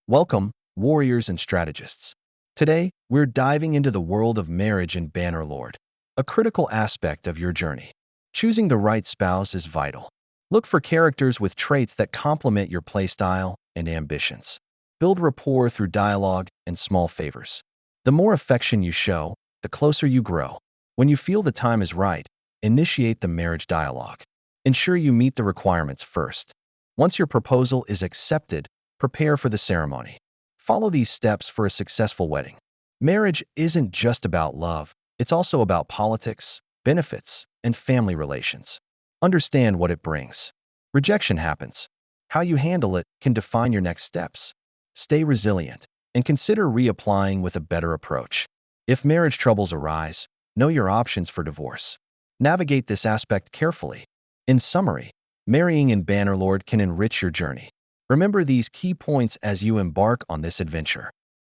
Welcome, warriors and strategists. Today, we're diving into the world of marriage in Bannerlord, a critical aspect of your journey. Choosing the right spouse is vital. Look for characters with traits that complement your playstyle and ambitions. Build rapport through dialogue and small favors. The more affection you show, the closer you grow. When you feel the time is right, initiate the marriage dialogue. Ensure you meet the requirements first. Once your proposal is accepted, prepare for the ceremony. Follow these steps for a successful wedding. Marriage isn't just about love, it's also about politics, benefits, and family relations. Understand what it brings. Rejection happens. How you handle it can define your next steps. Stay resilient and consider reapplying with a better approach. If marriage troubles arise, know your options for divorce. Navigate this aspect carefully. In summary, marrying in Bannerlord can enrich your journey. Remember these key points as you embark on this adventure.